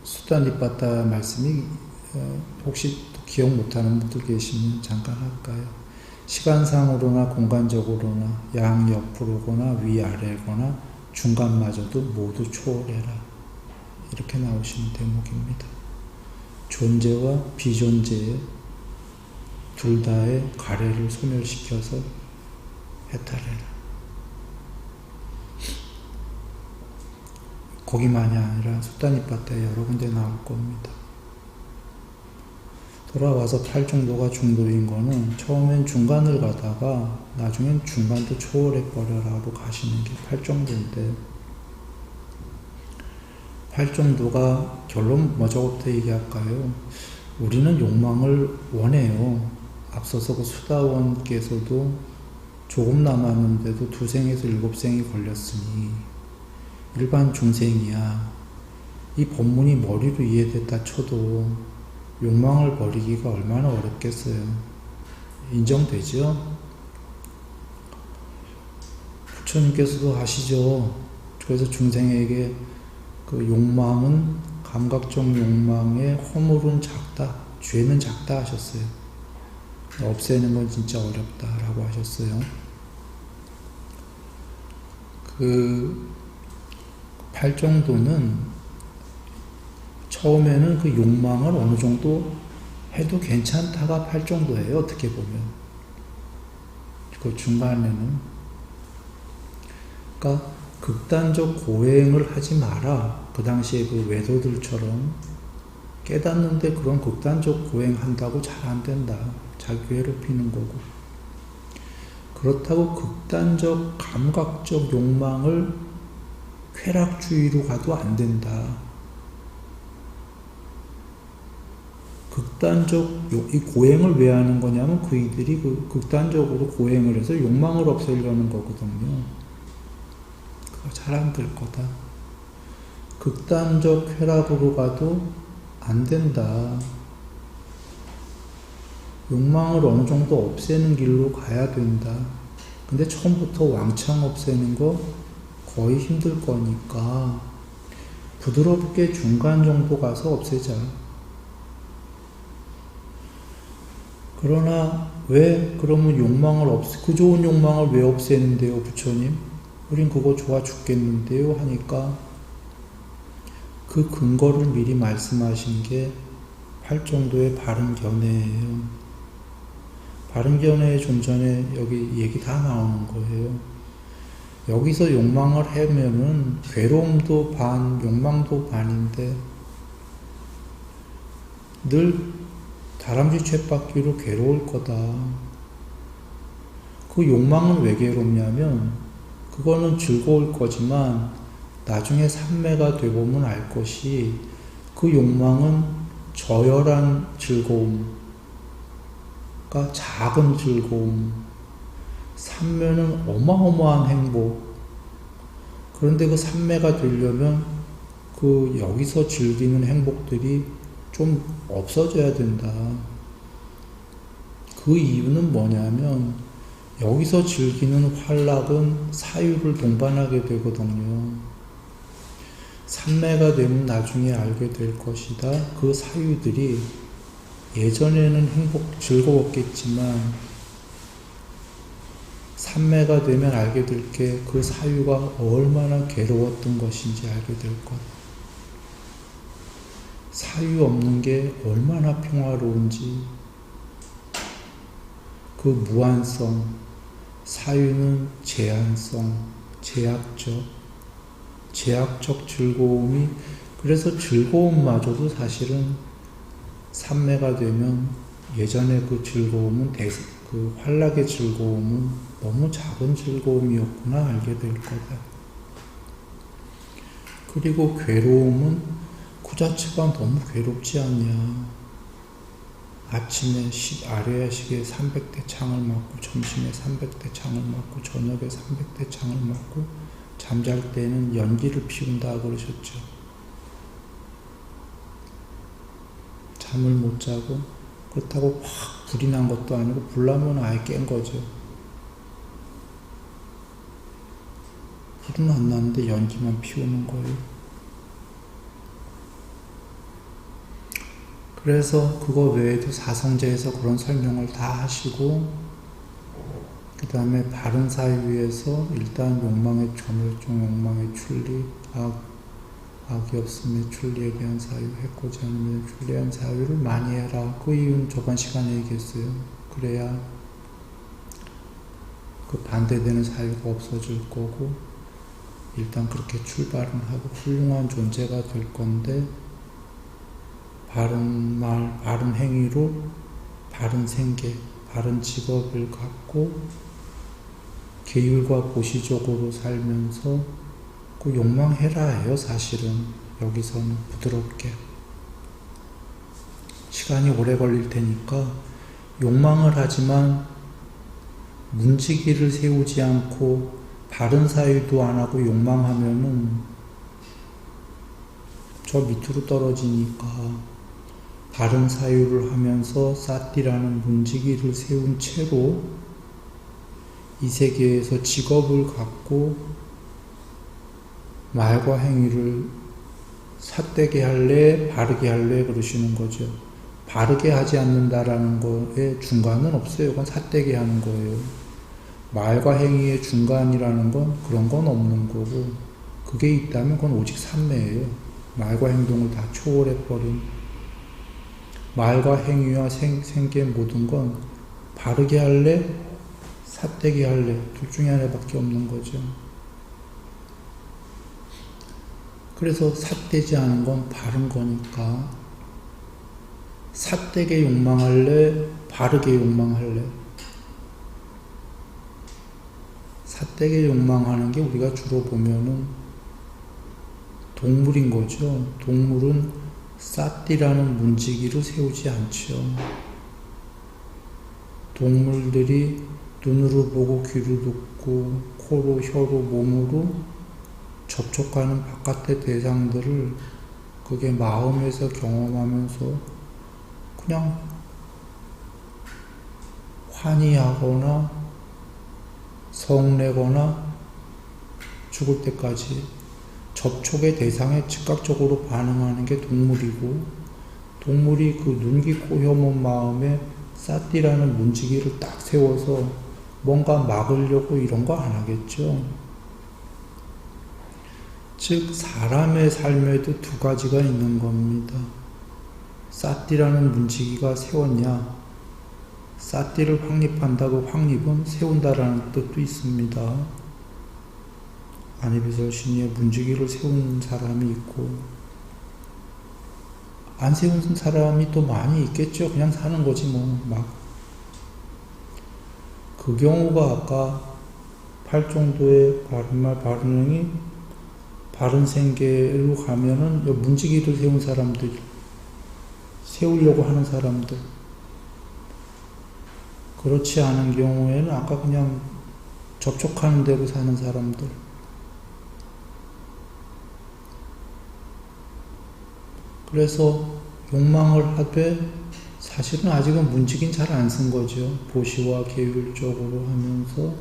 수다니빠따 말씀이 혹시 기억 못하는 분들 계시면 잠깐 할까요? 시간상으로나 공간적으로나 양옆으로거나 위아래거나 중간마저도 모두 초월해라. 이렇게 나오시는 대목입니다. 존재와 비존재의 둘 다의 가래를 소멸시켜서 해탈해라. 거기만이 아니라 수다니빠따에 여러 군데 나올 겁니다. 돌아와서 팔정도가 중도인 거는 처음엔 중간을 가다가 나중엔 중간도 초월해버려라고 가시는 게 팔정도인데, 팔정도가 결론 뭐저부터 얘기할까요? 우리는 욕망을 원해요. 앞서서 그 수다원께서도 조금 남았는데도 2생에서 7생이 걸렸으니 일반 중생이야. 이 법문이 머리로 이해됐다 쳐도 욕망을 버리기가 얼마나 어렵겠어요. 인정되죠? 부처님께서도 하시죠. 그래서 중생에게 그 욕망은, 감각적 욕망의 허물은 작다, 죄는 작다 하셨어요. 없애는 건 진짜 어렵다라고 하셨어요. 그 팔정도는 처음에는 그 욕망을 어느 정도 해도 괜찮다가 팔정도예요. 어떻게 보면. 그 중간에는. 그러니까 극단적 고행을 하지 마라. 그 당시에 그 외도들처럼 깨닫는데 그런 극단적 고행한다고 잘 안 된다. 자기 괴롭히는 거고. 그렇다고 극단적 감각적 욕망을 쾌락주의로 가도 안 된다. 극단적, 이 고행을 왜 하는 거냐면 그이들이 그 극단적으로 고행을 해서 욕망을 없애려는 거거든요. 그거 잘 안 될 거다. 극단적 쾌락으로 가도 안 된다. 욕망을 어느 정도 없애는 길로 가야 된다. 근데 처음부터 왕창 없애는 거 거의 힘들 거니까 부드럽게 중간 정도 가서 없애자. 그러나 왜 그러면 욕망을 그 좋은 욕망을 왜 없애는데요, 부처님? 우린 그거 좋아 죽겠는데요 하니까 그 근거를 미리 말씀하신 게 팔정도의 바른 견해예요. 바른 견해의 좀 전에 여기 얘기 다 나오는 거예요. 여기서 욕망을 하면은 괴로움도 반, 욕망도 반인데 늘 다람쥐 쳇바퀴로 괴로울 거다. 그 욕망은 왜 괴롭냐면 그거는 즐거울 거지만 나중에 삼매가 되보면 알 것이 그 욕망은 저열한 즐거움, 그러니까 작은 즐거움, 삼매는 어마어마한 행복. 그런데 그 삼매가 되려면 그 여기서 즐기는 행복들이 좀 없어져야 된다. 그 이유는 뭐냐면 여기서 즐기는 활락은 사유를 동반하게 되거든요. 삼매가 되면 나중에 알게 될 것이다. 그 사유들이 예전에는 즐거웠겠지만 삼매가 되면 알게 될 게 그 사유가 얼마나 괴로웠던 것인지 알게 될 것. 사유 없는 게 얼마나 평화로운지. 그 무한성, 사유는 제한성, 제약적 즐거움이, 그래서 즐거움마저도 사실은 삼매가 되면 예전에 그 즐거움은 그 활락의 즐거움은 너무 작은 즐거움이었구나 알게 될 거다. 그리고 괴로움은 그 자체가 너무 괴롭지 않냐. 아침에 아래야식에 300대 창을 맞고, 점심에 300대 창을 맞고, 저녁에 300대 창을 맞고, 잠잘 때는 연기를 피운다 그러셨죠. 잠을 못 자고, 그렇다고 확 불이 난 것도 아니고 불 나면 아예 깬 거죠. 불은 안 나는데 연기만 피우는 거예요. 그래서 그거 외에도 사성제에서 그런 설명을 다 하시고, 그 다음에 바른 사유에서 일단 욕망의 점멸종, 욕망의 출리, 악이 없음의 출리에 대한 사유, 해코지 않으면 출리에 대한 사유를 많이 해라. 그 이유는 저번 시간에 얘기했어요. 그래야 그 반대되는 사유가 없어질 거고, 일단 그렇게 출발은 하고 훌륭한 존재가 될 건데, 바른 말, 바른 행위로 바른 생계, 바른 직업을 갖고 계율과 보시적으로 살면서 그 욕망해라 해요. 사실은 여기서는 부드럽게. 시간이 오래 걸릴 테니까 욕망을 하지만 문지기를 세우지 않고 바른 사유도 안 하고 욕망하면은 저 밑으로 떨어지니까 바른 사유를 하면서 사띠라는 문지기를 세운 채로 이 세계에서 직업을 갖고 말과 행위를 삿되게 할래, 바르게 할래 그러시는 거죠. 바르게 하지 않는다라는 거에 중간은 없어요. 그건 삿되게 하는 거예요. 말과 행위의 중간이라는 건 그런 건 없는 거고, 그게 있다면 그건 오직 삼매예요. 말과 행동을 다 초월해버린, 말과 행위와 생계 모든 건 바르게 할래, 삿되게 할래, 둘 중에 하나밖에 없는 거죠. 그래서 삿되지 않은 건 바른 거니까 삿되게 욕망할래, 바르게 욕망할래. 삿되게 욕망하는 게 우리가 주로 보면은 동물인 거죠. 동물은 사띠라는 문지기를 세우지 않죠. 동물들이 눈으로 보고 귀로 듣고 코로 혀로 몸으로 접촉하는 바깥의 대상들을 그게 마음에서 경험하면서 그냥 환희하거나 성내거나 죽을 때까지 접촉의 대상에 즉각적으로 반응하는 게 동물이고, 동물이 그 눈, 귀, 코, 혀, 몸, 마음에 사띠라는 문지기를 딱 세워서 뭔가 막으려고 이런 거 안 하겠죠. 즉 사람의 삶에도 두 가지가 있는 겁니다. 사띠라는 문지기가 세웠냐, 사띠를 확립한다고 확립은 세운다라는 뜻도 있습니다. 아니비설 신이의 문지기를 세운 사람이 있고, 안 세운 사람이 또 많이 있겠죠. 그냥 사는 거지 뭐. 막. 그 경우가 아까 팔정도의 바른말 바른행이 바른생계로 가면은 문지기를 세운 사람들, 세우려고 하는 사람들, 그렇지 않은 경우에는 아까 그냥 접촉하는 대로 사는 사람들, 그래서 욕망을 하되 사실은 아직은 문지기는 잘 안 쓴 거죠. 보시와 계율적으로 하면서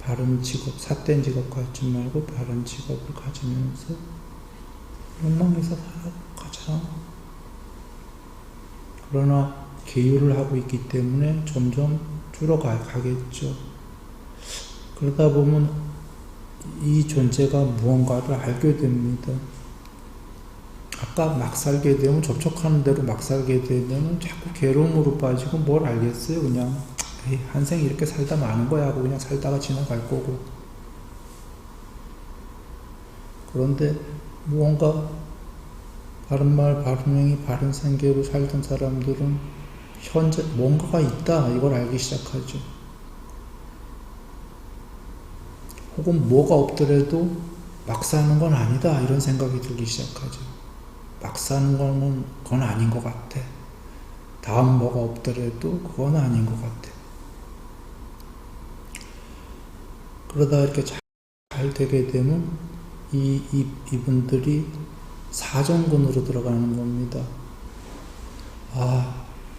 바른 직업, 삿된 직업 갖지 말고 바른 직업을 가지면서 욕망에서 살아가자. 그러나 계율을 하고 있기 때문에 점점 줄어가겠죠. 그러다 보면 이 존재가 무언가를 알게 됩니다. 아까 막 살게 되면, 접촉하는 대로 막 살게 되면 자꾸 괴로움으로 빠지고 뭘 알겠어요. 그냥 한 생 이렇게 살다 마는 거야 하고 그냥 살다가 지나갈 거고. 그런데 무언가 바른말 바른행위 바른생계로 살던 사람들은 현재 뭔가가 있다 이걸 알기 시작하죠. 혹은 뭐가 없더라도 막 사는 건 아니다 이런 생각이 들기 시작하죠. 막 사는 건 아닌 것 같아. 다음 뭐가 없더라도 그건 아닌 것 같아. 그러다 이렇게 잘 되게 되면 이분들이 사정근으로 들어가는 겁니다.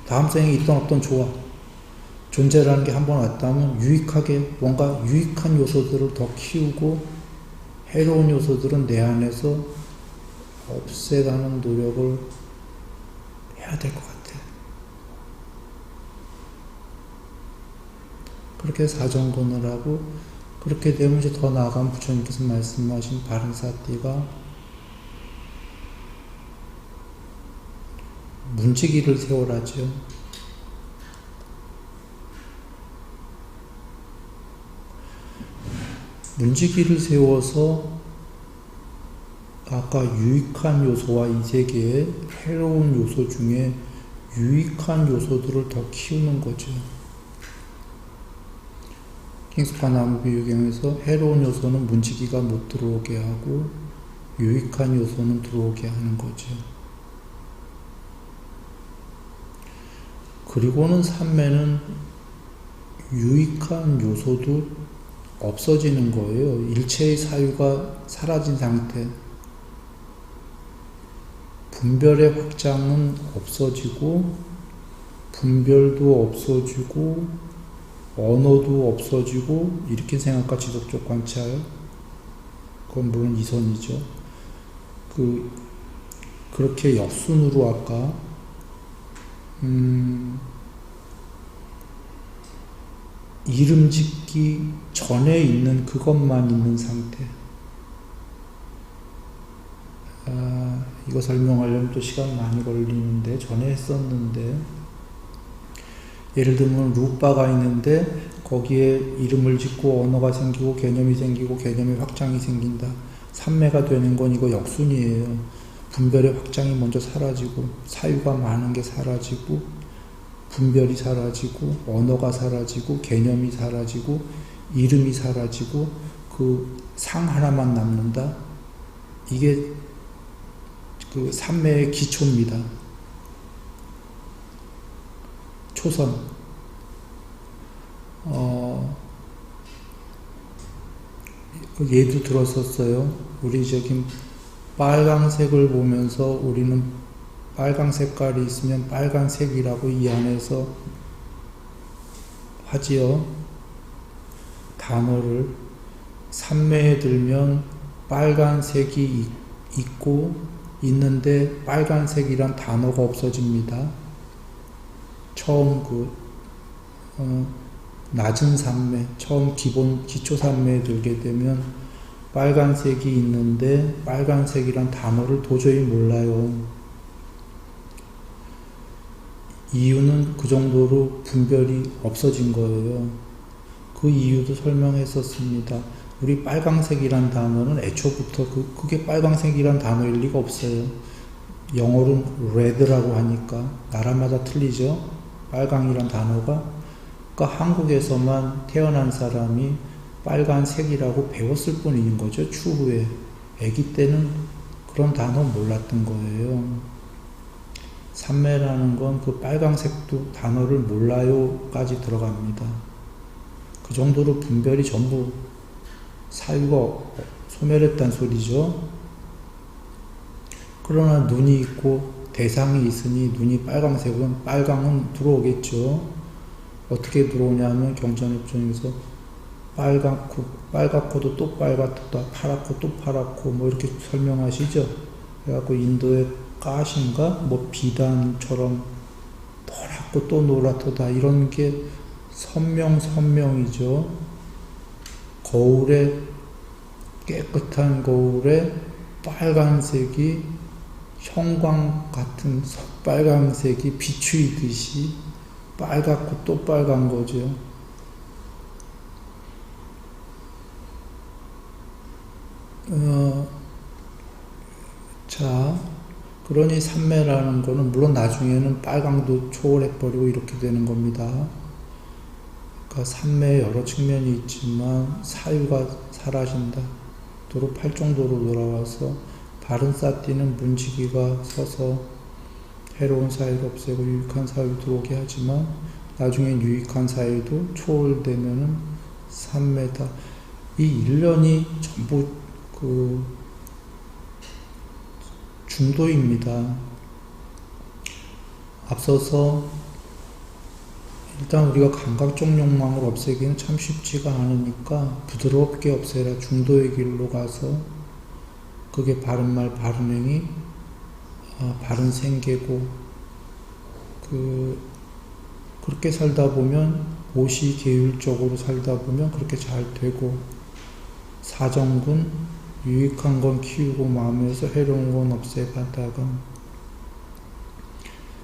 다음 생에 있던 없던 좋아. 존재라는 게 한 번 왔다면 유익하게 뭔가 유익한 요소들을 더 키우고 해로운 요소들은 내 안에서 없애가는 노력을 해야 될 것 같아. 그렇게 사정근을 하고, 그렇게 되면 이제 더 나아가면 부처님께서 말씀하신 바른사띠가 문지기를 세우라죠. 문지기를 세워서 아까 유익한 요소와 이 세계의 해로운 요소 중에 유익한 요소들을 더 키우는 거죠. 킹스파나무비유경에서 해로운 요소는 문지기가 못 들어오게 하고 유익한 요소는 들어오게 하는 거죠. 그리고는 삼매는 유익한 요소도 없어지는 거예요. 일체의 사유가 사라진 상태. 분별의 확장은 없어지고 분별도 없어지고 언어도 없어지고 이렇게 생각과 지속적 관찰, 그건 물론 이선이죠. 그렇게 역순으로 아까 이름 짓기 전에 있는 그것만 있는 상태. 이거 설명하려면 또 시간 많이 걸리는데 전에 했었는데, 예를 들면 루빠가 있는데 거기에 이름을 짓고 언어가 생기고 개념이 생기고 개념의 확장이 생긴다. 삼매가 되는 건 이거 역순이에요. 분별의 확장이 먼저 사라지고 사유가 많은 게 사라지고 분별이 사라지고 언어가 사라지고 개념이 사라지고 이름이 사라지고 그 상 하나만 남는다. 이게 그 삼매의 기초입니다. 초선. 그 예도 들었었어요. 우리 저기 빨강색을 보면서 우리는 빨강 색깔이 있으면 빨간색이라고 이 안에서 하지요. 단어를 삼매에 들면 빨간색이 있고 있는데 빨간색이란 단어가 없어집니다. 처음 낮은 삼매, 처음 기초 삼매에 들게 되면 빨간색이 있는데 빨간색이란 단어를 도저히 몰라요. 이유는 그 정도로 분별이 없어진 거예요. 그 이유도 설명했었습니다. 우리 빨강색이란 단어는 애초부터 그게 빨강색이란 단어일 리가 없어요. 영어로는 red라고 하니까 나라마다 틀리죠. 빨강이란 단어가. 그러니까 한국에서만 태어난 사람이 빨간색이라고 배웠을 뿐인 거죠. 추후에. 아기 때는 그런 단어 몰랐던 거예요. 삼매라는 건 그 빨강색도 단어를 몰라요까지 들어갑니다. 그 정도로 분별이 전부 사유가 소멸했단 소리죠. 그러나 눈이 있고 대상이 있으니 눈이 빨강은 들어오겠죠. 어떻게 들어오냐면 경전협정에서 빨갛고도 또 빨갛다, 파랗고 또 파랗고 뭐 이렇게 설명하시죠. 그래갖고 인도의 가신가 뭐 비단처럼 노랗고 또 노랗다 이런 게 선명이죠. 깨끗한 거울에 빨간색이 형광 같은 빨간색이 비추이듯이 빨갛고 또 빨간 거죠. 자, 그러니 삼매라는 거는 물론 나중에는 빨강도 초월해버리고 이렇게 되는 겁니다. 그러니까 삼매에 여러 측면이 있지만 사유가 사라진다. 도로 팔정도로 돌아와서 바른 사띠는 문지기가 서서 해로운 사유를 없애고 유익한 사유 들어오게 하지만 나중엔 유익한 사유도 초월되면은 삼매다. 이 일련이 전부 중도입니다. 앞서서 일단 우리가 감각적 욕망을 없애기는 참 쉽지가 않으니까 부드럽게 없애라 중도의 길로 가서 그게 바른 말, 바른 행위, 바른 생계고 그렇게 살다 보면 오시 계율적으로 살다 보면 그렇게 잘 되고 사정군 유익한 건 키우고 마음에서 해로운 건 없애가다가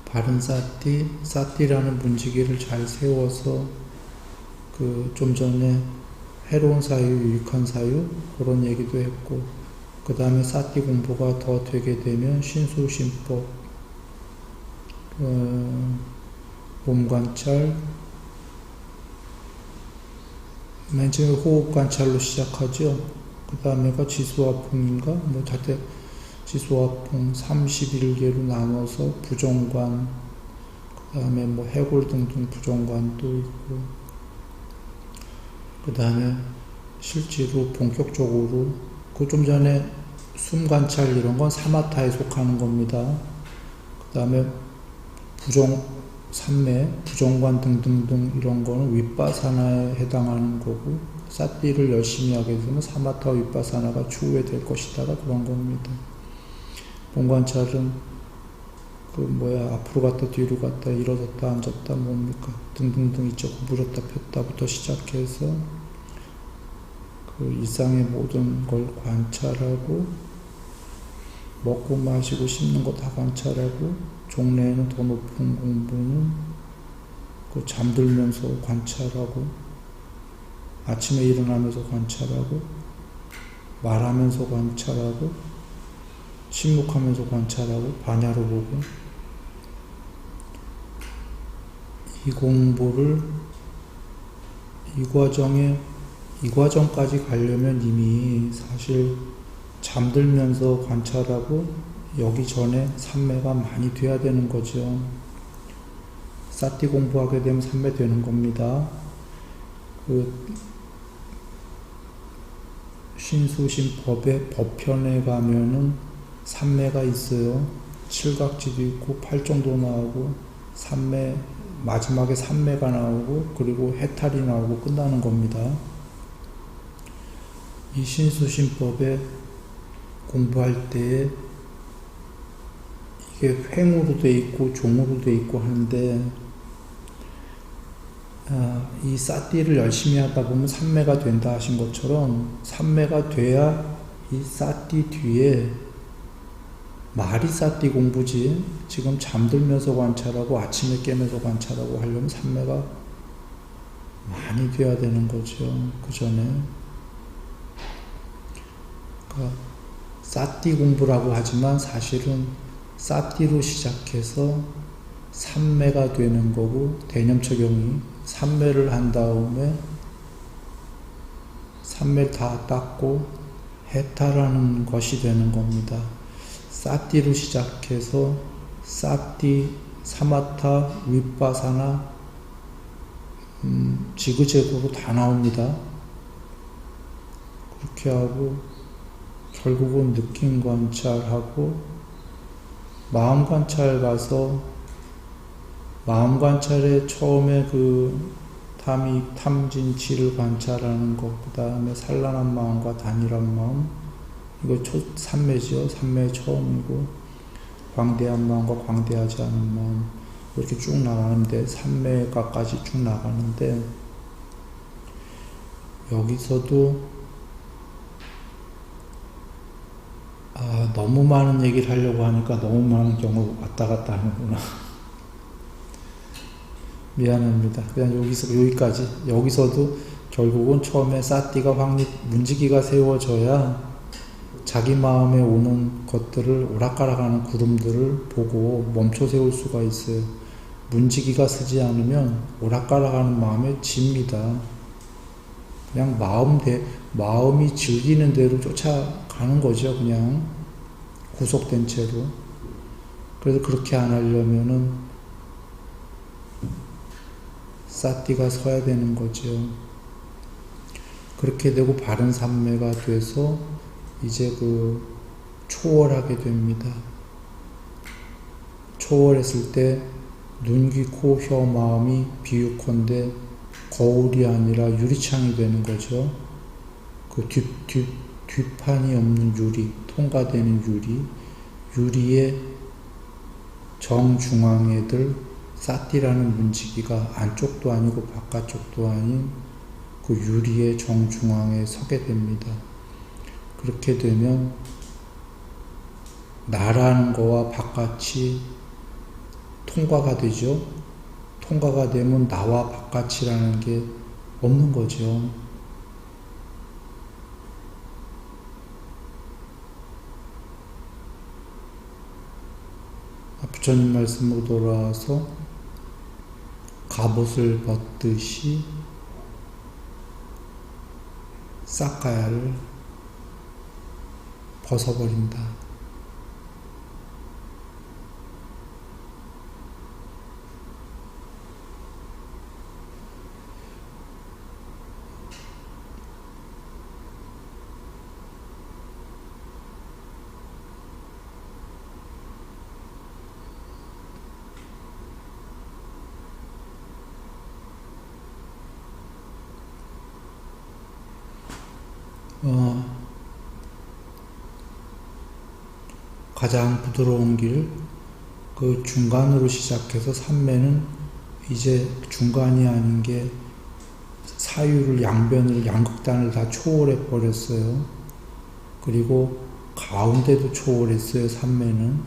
바른 사띠라는 문지기를 잘 세워서 좀 전에 해로운 사유, 유익한 사유 그런 얘기도 했고 그 다음에 사띠 공부가 더 되게 되면 신수신법, 몸관찰, 맨 처음에 호흡관찰로 시작하죠. 그 다음에가 지수화풍인가? 하여튼 지수화풍 31개로 나눠서 부정관, 그 다음에 해골 등등 부정관도 있고, 그 다음에 실제로 본격적으로, 좀 전에 숨관찰 이런 건 사마타에 속하는 겁니다. 그 다음에 삼매, 부정관 등등등 이런 거는 윗바사나에 해당하는 거고, 사띠를 열심히 하게 되면 사마타와 윗바사나가 추후에 될 것이다가 그런 겁니다. 본관찰은 앞으로 갔다 뒤로 갔다 일어섰다 앉았다 뭡니까 등등등 있죠. 구부렸다 폈다부터 시작해서 일상의 모든 걸 관찰하고 먹고 마시고 씹는 거 다 관찰하고 종래에는 더 높은 공부는 잠들면서 관찰하고 아침에 일어나면서 관찰하고 말하면서 관찰하고 침묵하면서 관찰하고 반야로 보고 이 공부를 이 과정까지 가려면 이미 사실 잠들면서 관찰하고 여기 전에 삼매가 많이 돼야 되는 거죠. 사띠 공부하게 되면 삼매 되는 겁니다. 신수신법의 법편에 가면은 삼매가 있어요. 칠각지도 있고 팔정도 나오고 삼매 마지막에 삼매가 나오고 그리고 해탈이 나오고 끝나는 겁니다. 이 신수신법에 공부할 때에 이게 횡으로 돼 있고 종으로 돼 있고 하는데 이 사띠를 열심히 하다 보면 삼매가 된다 하신 것처럼 삼매가 돼야 이 사띠 뒤에 말이 사띠 공부지 지금 잠들면서 관찰하고 아침에 깨면서 관찰하고 하려면 삼매가 많이 돼야 되는 거죠. 그 전에 그러니까 사띠 공부라고 하지만 사실은 사띠로 시작해서 삼매가 되는 거고, 대념처경이 삼매를 한 다음에 삼매를 다 닦고 해타라는 것이 되는 겁니다. 사띠로 시작해서 사띠, 사마타, 윗바사나 지그재그로 다 나옵니다. 그렇게 하고 결국은 느낌 관찰하고 마음 관찰 가서 마음 관찰에 처음에 그 탐진치를 관찰하는 것, 그 다음에 산란한 마음과 단일한 마음, 이거 삼매죠. 삼매 처음이고, 광대한 마음과 광대하지 않은 마음, 이렇게 쭉 나가는데, 삼매가까지 쭉 나가는데, 여기서도 너무 많은 얘기를 하려고 하니까 너무 많은 경우 왔다 갔다 하는구나. 미안합니다. 그냥 여기까지. 여기서도 결국은 처음에 사띠가 문지기가 세워져야 자기 마음에 오는 것들을 오락가락하는 구름들을 보고 멈춰 세울 수가 있어요. 문지기가 쓰지 않으면 오락가락하는 마음에 집니다. 그냥 마음이 즐기는 대로 쫓아가는 거죠. 그냥 구속된 채로. 그래서 그렇게 안 하려면은 사띠가 서야 되는 거죠. 그렇게 되고 바른 삼매가 돼서 이제 초월하게 됩니다. 초월했을 때 눈, 귀, 코, 혀, 마음이 비유컨대 거울이 아니라 유리창이 되는 거죠. 그 뒷판이 없는 유리, 통과되는 유리의 정중앙에 들 사띠라는 문지기가 안쪽도 아니고 바깥쪽도 아닌 그 유리의 정중앙에 서게 됩니다. 그렇게 되면 나라는 거와 바깥이 통과가 되죠. 통과가 되면 나와 바깥이라는 게 없는 거죠. 부처님 말씀으로 돌아와서 갑옷을 벗듯이 싹가야를 벗어버린다. 가장 부드러운 길, 그 중간으로 시작해서 삼매는 이제 중간이 아닌 게 사유를 양변을 양극단을 다 초월해 버렸어요. 그리고 가운데도 초월했어요. 삼매는.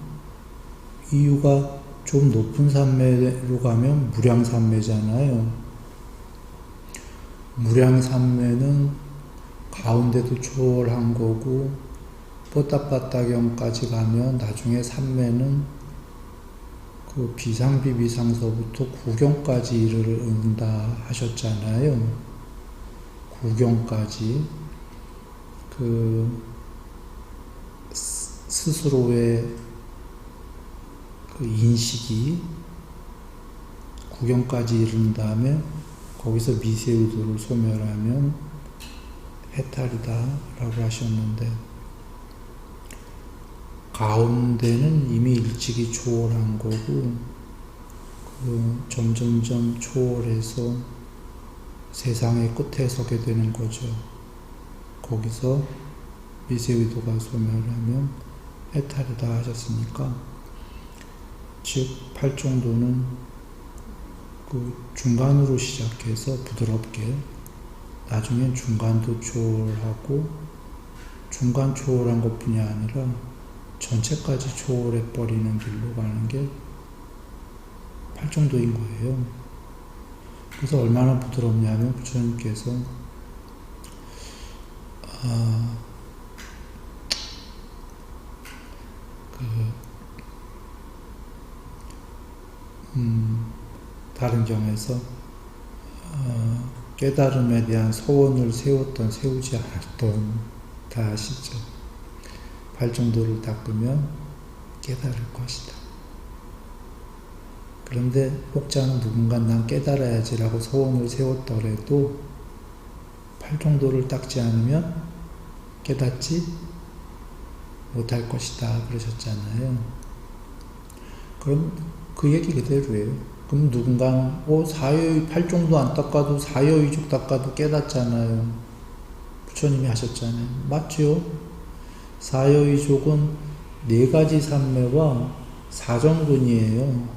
이유가 좀 높은 삼매로 가면 무량삼매잖아요. 무량삼매는 가운데도 초월한 거고 뽀따빠따경까지 가면 나중에 삼매는 그 비상비비상서부터 구경까지 이르른다 하셨잖아요. 구경까지 그 스스로의 그 인식이 구경까지 이른 다음에 거기서 미세의도를 소멸하면 해탈이다 라고 하셨는데, 가운데는 이미 일찍이 초월한 거고, 점점점 초월해서 세상의 끝에 서게 되는 거죠. 거기서 미세의도가 소멸하면 해탈이다 하셨으니까, 즉 팔정도는 그 중간으로 시작해서 부드럽게 나중엔 중간도 초월하고, 중간 초월한 것뿐이 아니라 전체까지 초월해버리는 길로 가는 게 팔정도인 거예요. 그래서 얼마나 부드럽냐면 부처님께서 다른 경에서 깨달음에 대한 소원을 세웠던 세우지 않았던 다 아시죠? 팔정도를 닦으면 깨달을 것이다. 그런데 혹자는 누군가 난 깨달아야지라고 소원을 세웠더라도 팔정도를 닦지 않으면 깨닫지 못할 것이다 그러셨잖아요. 그럼 그 얘기 그대로예요. 그럼 누군가는 사여의 팔정도 안 닦아도 사여의족 닦아도 깨닫잖아요. 부처님이 하셨잖아요. 맞죠? 사여의족은 4가지 삼매와 사정근이에요.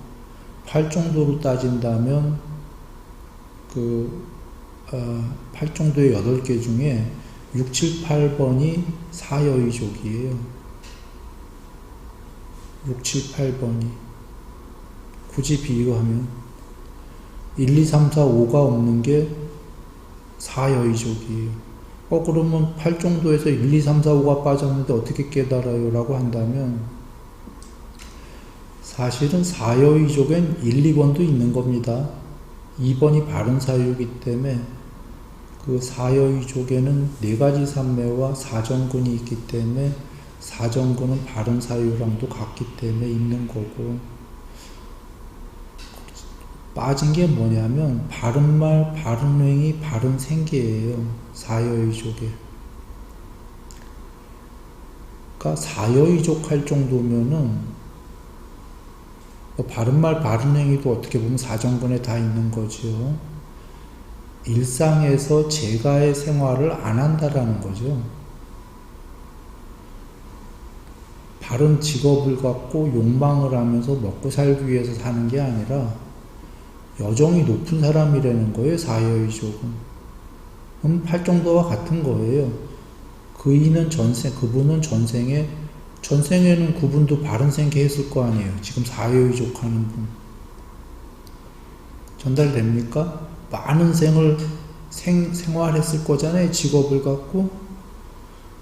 팔정도로 따진다면 팔정도의 8개 중에 6, 7, 8번이 사여의족이에요. 6, 7, 8번이 굳이 비유하면 1, 2, 3, 4, 5가 없는 게 사여의족이에요. 그러면 팔정도에서 1, 2, 3, 4, 5가 빠졌는데 어떻게 깨달아요? 라고 한다면 사실은 사여의족엔 1, 2번도 있는 겁니다. 2번이 바른 사유이기 때문에 그 사여의족에는 4가지 삼매와 사정근이 있기 때문에 사정근은 바른 사유랑도 같기 때문에 있는 거고, 빠진 게 뭐냐면 바른 말, 바른 행위, 바른 생계예요. 사여의족에. 그러니까 사여의족 할 정도면은 바른 말, 바른 행위도 어떻게 보면 사정근에 다 있는 거죠. 일상에서 제가의 생활을 안 한다라는 거죠. 바른 직업을 갖고 욕망을 하면서 먹고 살기 위해서 사는 게 아니라 여정이 높은 사람이라는 거예요. 사여의족은. 그럼 팔정도와 같은 거예요. 그분은 전생에는 그분도 바른 생계 했을 거 아니에요. 지금 사여의족 하는 분. 전달됩니까? 많은 생을 생활했을 거잖아요. 직업을 갖고.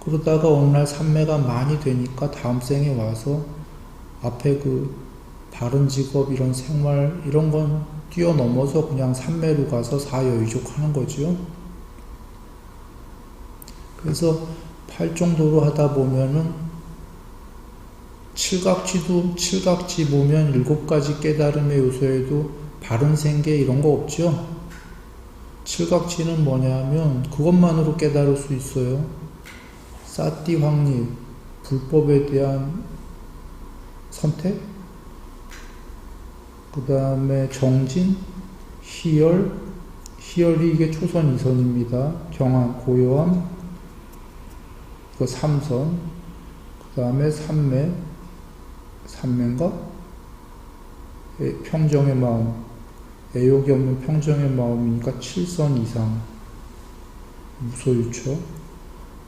그러다가 어느 날 삼매가 많이 되니까 다음 생에 와서 앞에 바른 직업, 이런 생활, 이런 건 뛰어넘어서 그냥 삼매로 가서 사여의족 하는 거죠. 그래서 팔정도로 하다 보면은 칠각지 보면 7가지 깨달음의 요소에도 바른 생계 이런 거 없죠. 칠각지는 뭐냐면 그것만으로 깨달을 수 있어요. 사띠 확립, 불법에 대한 선택, 그 다음에 정진, 희열이 이게 초선 2선입니다. 경한, 고요함, 그 3선, 그 다음에 삼매인가? 평정의 마음, 애욕이 없는 평정의 마음이니까 7선 이상, 무소유처.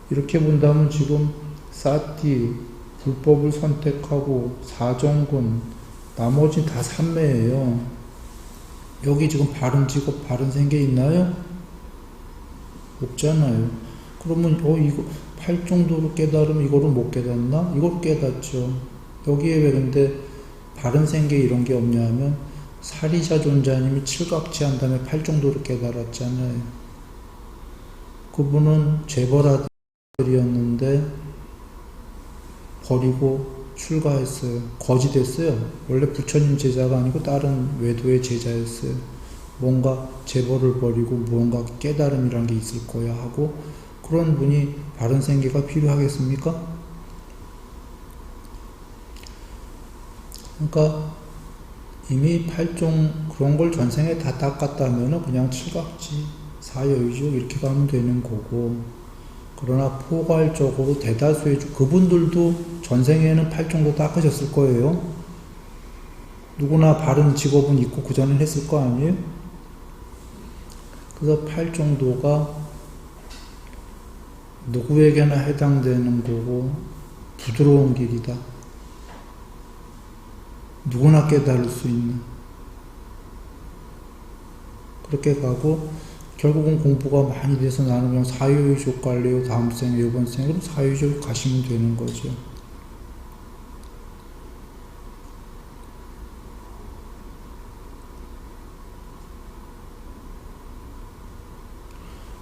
이렇게 본다면 지금 사띠, 불법을 선택하고 사정근, 나머지 다 삼매예요. 여기 지금 바른 직업, 바른 생계 있나요? 없잖아요. 그러면 이거 팔정도로 깨달으면 이거를 못 깨닫나? 이걸 깨닫죠. 여기에 왜 근데 바른 생계 이런 게 없냐면 사리자 존자님이 칠각지 한 다음에 팔정도로 깨달았잖아요. 그분은 재벌아들이었는데 버리고 출가했어요. 거지 됐어요. 원래 부처님 제자가 아니고 다른 외도의 제자였어요. 뭔가 재벌을 버리고 뭔가 깨달음이란 게 있을 거야 하고, 그런 분이 바른 생계가 필요하겠습니까? 그러니까 이미 그런 걸 전생에 다 닦았다면 그냥 칠각지, 사여의족 이렇게 가면 되는 거고, 그러나 포괄적으로 대다수의 그분들도 전생에는 팔정도 닦으셨을 거예요. 누구나 바른 직업은 있고 그 전에 했을 거 아니에요? 그래서 팔정도가 누구에게나 해당되는 거고 부드러운 길이다. 누구나 깨달을 수 있는. 그렇게 가고 결국은 공부가 많이 돼서 나는 그냥 사유의족 갈래요. 다음 생에, 이번 생에. 그럼 사유의족 가시면 되는 거죠.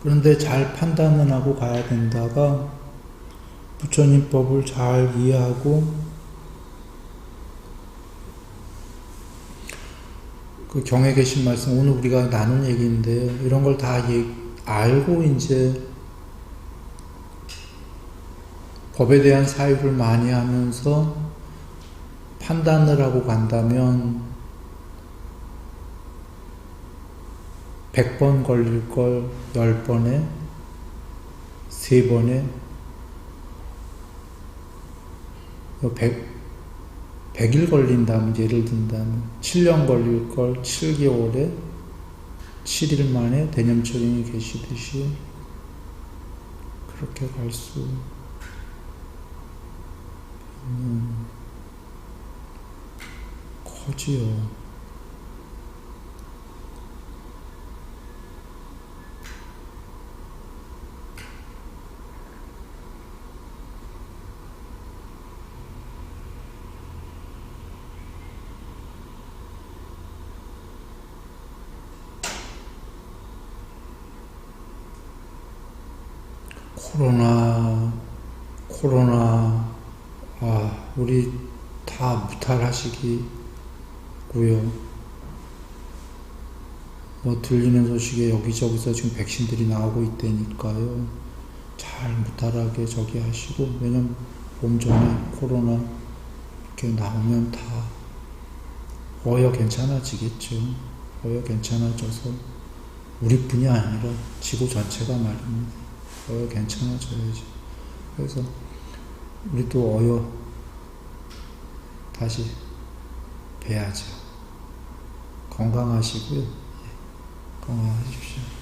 그런데 잘 판단은 하고 가야 된다가 부처님법을 잘 이해하고 그 경에 계신 말씀 오늘 우리가 나눈 얘기인데요. 이런 걸 다 알고 이제 법에 대한 사유를 많이 하면서 판단을 하고 간다면 100번 걸릴 걸 10번에 3번에 100일 걸린다면 예를 든다면 7년 걸릴 걸 7개월에 7일 만에 대념처령이 계시듯이 그렇게 갈 수 있는 거지요. 코로나, 우리 다 무탈하시기고요. 뭐 들리는 소식에 여기저기서 지금 백신들이 나오고 있다니까요. 잘 무탈하게 저기 하시고, 왜냐면 봄 전에 코로나 이렇게 나오면 다 괜찮아지겠죠. 괜찮아져서 우리뿐이 아니라 지구 전체가 말입니다. 괜찮아져야지. 그래서 우리도 다시 뵈야죠. 건강하시고요. 건강하십시오.